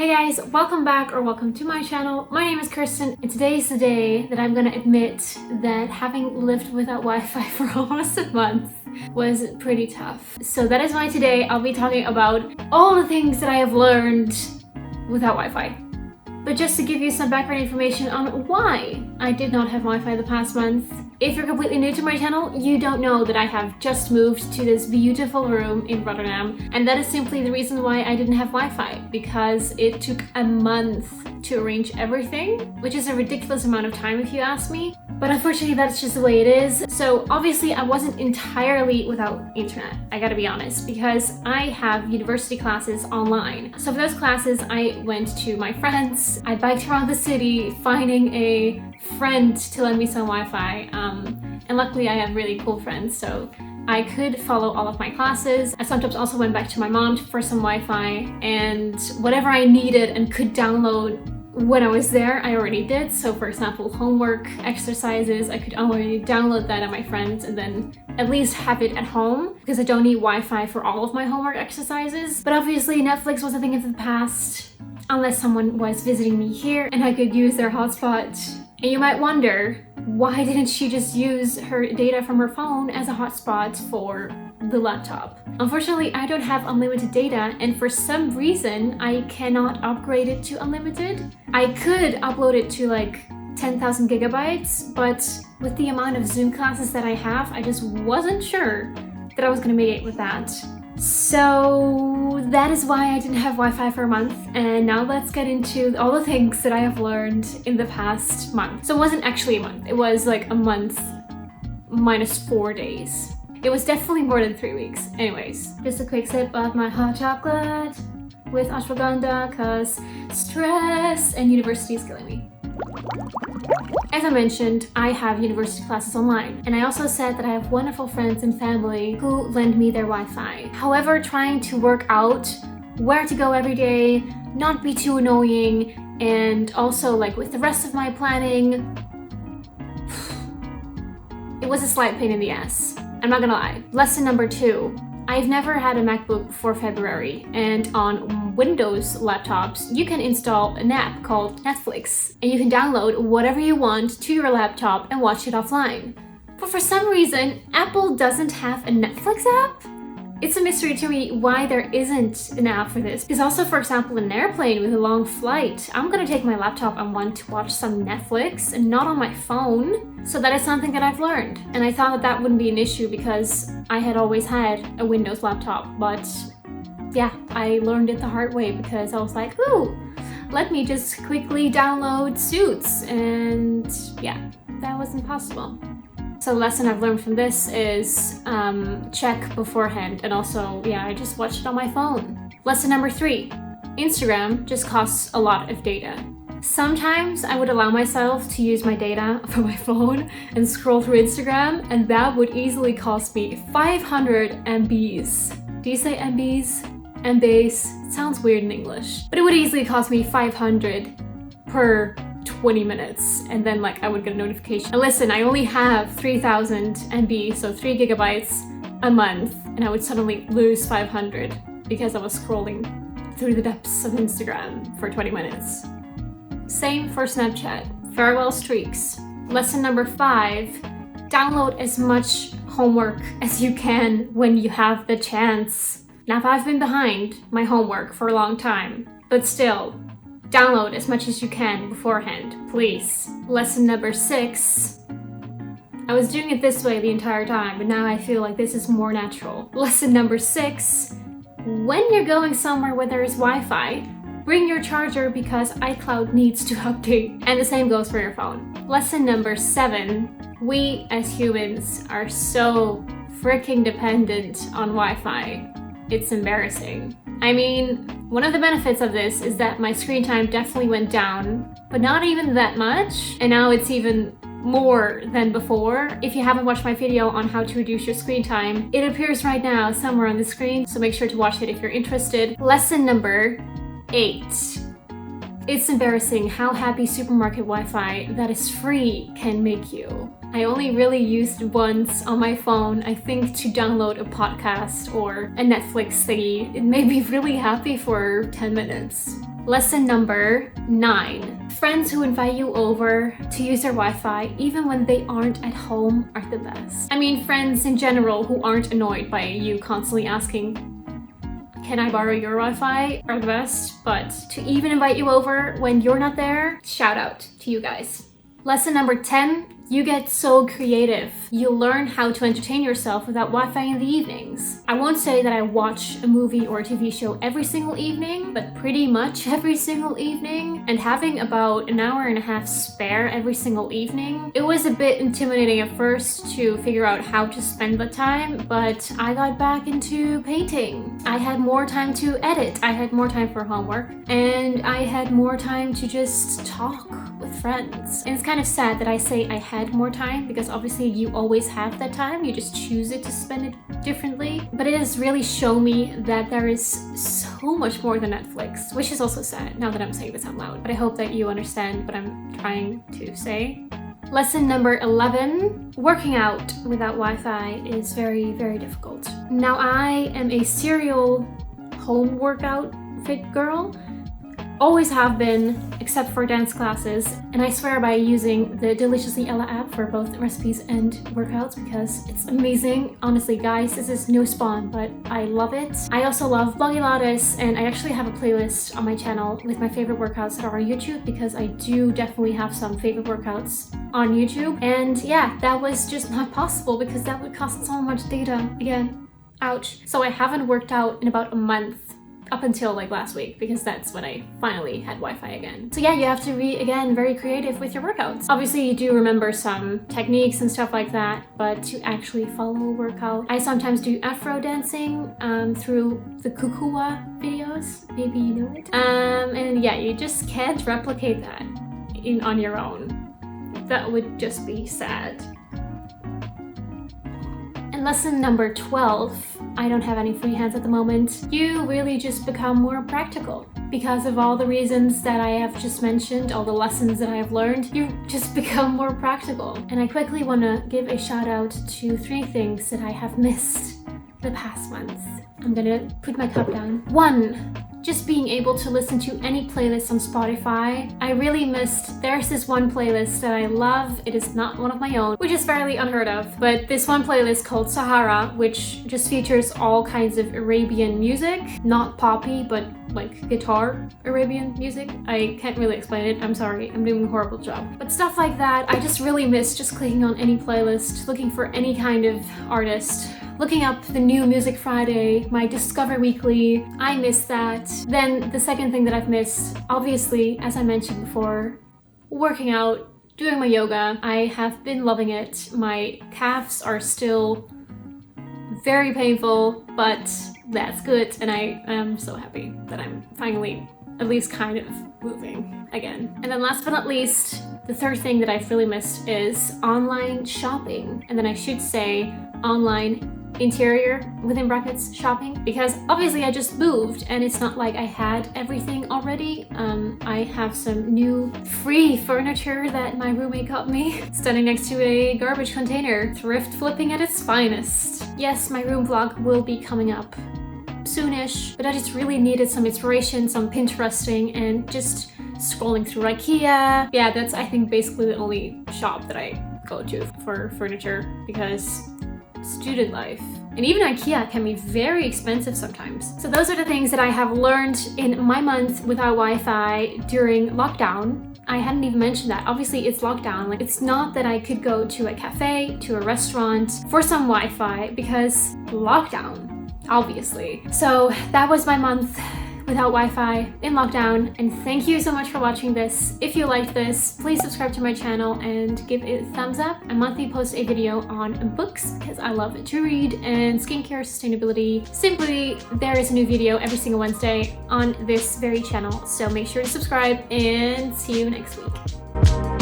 Hey guys, welcome back or welcome to my channel. My name is Kirsten and today is the day that I'm gonna admit that having lived without Wi-Fi for almost a month was pretty tough. So that is why today I'll be talking about all the things that I have learned without Wi-Fi. But just to give you some background information on why I did not have Wi-Fi the past month. If you're completely new to my channel, you don't know that I have just moved to this beautiful room in Rotterdam, and that is simply the reason why I didn't have Wi-Fi, because it took a month to arrange everything, which is a ridiculous amount of time if you ask me. But unfortunately, that's just the way it is. So obviously I wasn't entirely without internet, I gotta be honest, because I have university classes online. So for those classes, I went to my friends, I biked around the city finding a friend to lend me some Wi-Fi. And luckily I have really cool friends, so I could follow all of my classes. I sometimes also went back to my mom for some Wi-Fi, and whatever I needed and could download when I was there, I already did. So for example, homework, exercises, I could already download that at my friends and then at least have it at home, because I don't need Wi-Fi for all of my homework exercises. But obviously Netflix was a thing of the past, unless someone was visiting me here and I could use their hotspot. And you might wonder, why didn't she just use her data from her phone as a hotspot for the laptop? Unfortunately, I don't have unlimited data, and for some reason, I cannot upgrade it to unlimited. I could upload it to like 10,000 gigabytes, but with the amount of Zoom classes that I have, I just wasn't sure that I was gonna make it with that. So that is why I didn't have Wi-Fi for a month, and now let's get into all the things that I have learned in the past month. So it wasn't actually a month, it was like a month minus 4 days. It was definitely more than 3 weeks. Anyways, just a quick sip of my hot chocolate with ashwagandha, cause stress and university is killing me. As I mentioned, I have university classes online, and I also said that I have wonderful friends and family who lend me their Wi-Fi. However, trying to work out where to go every day, not be too annoying, and also like with the rest of my planning, it was a slight pain in the ass. I'm not gonna lie. Lesson number 2. I've never had a MacBook before February, and on Windows laptops, you can install an app called Netflix, and you can download whatever you want to your laptop and watch it offline. But for some reason, Apple doesn't have a Netflix app? It's a mystery to me why there isn't an app for this. Because also, for example, in an airplane with a long flight, I'm gonna take my laptop and want to watch some Netflix and not on my phone. So that is something that I've learned. And I thought that that wouldn't be an issue because I had always had a Windows laptop. But yeah, I learned it the hard way because I was like, ooh, let me just quickly download Suits. And yeah, that wasn't possible. So the lesson I've learned from this is check beforehand, and also, yeah, I just watched it on my phone. Lesson number 3, Instagram just costs a lot of data. Sometimes I would allow myself to use my data for my phone and scroll through Instagram, and that would easily cost me 500 MBs. Do you say MBs? MBs? It sounds weird in English. But it would easily cost me 500 per 20 minutes, and then like I would get a notification. And listen, I only have 3000 MB, so 3 gigabytes a month, and I would suddenly lose 500 because I was scrolling through the depths of Instagram for 20 minutes. Same for Snapchat. Farewell streaks. Lesson number 5, download as much homework as you can when you have the chance. Now, I've been behind my homework for a long time, but still, download as much as you can beforehand, please. Lesson number 6. I was doing it this way the entire time, but now I feel like this is more natural. Lesson number 6. When you're going somewhere where there is Wi-Fi, bring your charger because iCloud needs to update. And the same goes for your phone. Lesson number 7. We as humans are so freaking dependent on Wi-Fi. It's embarrassing. I mean, one of the benefits of this is that my screen time definitely went down, but not even that much. And now it's even more than before. If you haven't watched my video on how to reduce your screen time, it appears right now somewhere on the screen, so make sure to watch it if you're interested. Lesson number 8. It's embarrassing how happy supermarket Wi-Fi that is free can make you. I only really used once on my phone, I think, to download a podcast or a Netflix thingy. It made me really happy for 10 minutes. Lesson number 9. Friends who invite you over to use their Wi-Fi even when they aren't at home are the best. I mean, friends in general who aren't annoyed by you constantly asking, can I borrow your Wi-Fi, are the best, but to even invite you over when you're not there, shout out to you guys. Lesson number 10. You get so creative. You learn how to entertain yourself without Wi-Fi in the evenings. I won't say that I watch a movie or a TV show every single evening, but pretty much every single evening. And having about an hour and a half spare every single evening, it was a bit intimidating at first to figure out how to spend the time, but I got back into painting. I had more time to edit, I had more time for homework, and I had more time to just talk with friends. And it's kind of sad that I say I had more time because obviously you always have that time, you just choose it to spend it differently. But it has really shown me that there is so much more than Netflix, which is also sad now that I'm saying this out loud. But I hope that you understand what I'm trying to say. Lesson number 11. Working out without Wi-Fi is very, very difficult. Now I am a serial home workout fit girl. Always have been, except for dance classes, and I swear by using the Deliciously Ella app for both recipes and workouts because it's amazing. Honestly guys, this is no spawn, but I love it. I also love Blogilates, and I actually have a playlist on my channel with my favorite workouts that are on YouTube because I do definitely have some favorite workouts on YouTube. And yeah, that was just not possible because that would cost so much data again. Ouch. So I haven't worked out in about a month. Up until like last week because that's when I finally had Wi-Fi again. So yeah, you have to be again very creative with your workouts. Obviously you do remember some techniques and stuff like that, but to actually follow a workout, I sometimes do Afro dancing through the Kukua videos, maybe you know it. And yeah, you just can't replicate that on your own. That would just be sad. And lesson number 12, I don't have any free hands at the moment. You really just become more practical. Because of all the reasons that I have just mentioned, all the lessons that I have learned, you just become more practical. And I quickly want to give a shout out to 3 things that I have missed the past month. I'm gonna put my cup down. 1. Just being able to listen to any playlist on Spotify. I really missed, there's this one playlist that I love. It is not one of my own, which is fairly unheard of, but this one playlist called Sahara, which just features all kinds of Arabian music, not poppy, but like guitar Arabian music. I can't really explain it, I'm sorry, I'm doing a horrible job. But stuff like that, I just really miss just clicking on any playlist, looking for any kind of artist, looking up the new Music Friday, my Discover Weekly. I miss that. Then the second thing that I've missed, obviously, as I mentioned before, working out, doing my yoga. I have been loving it. My calves are still very painful, but that's good. And I am so happy that I'm finally at least kind of moving again. And then last but not least, the third thing that I've really missed is online shopping. And then I should say online interior, within brackets, shopping, because obviously I just moved and it's not like I had everything already. I have some new free furniture that my roommate got me, standing next to a garbage container, thrift flipping at its finest. Yes, my room vlog will be coming up soonish, but I just really needed some inspiration, some Pinteresting, and just scrolling through IKEA. Yeah, that's I think basically the only shop that I go to for furniture because student life. And even IKEA can be very expensive sometimes. So those are the things that I have learned in my month without Wi-Fi during lockdown. I hadn't even mentioned that. Obviously it's lockdown. Like, it's not that I could go to a cafe, to a restaurant for some Wi-Fi because lockdown, obviously. So that was my month without Wi-Fi in lockdown, and thank you so much for watching this. If you liked this, please subscribe to my channel and give it a thumbs up. I monthly post a video on books because I love to read, and skincare sustainability. Simply, there is a new video every single Wednesday on this very channel, so make sure to subscribe and see you next week.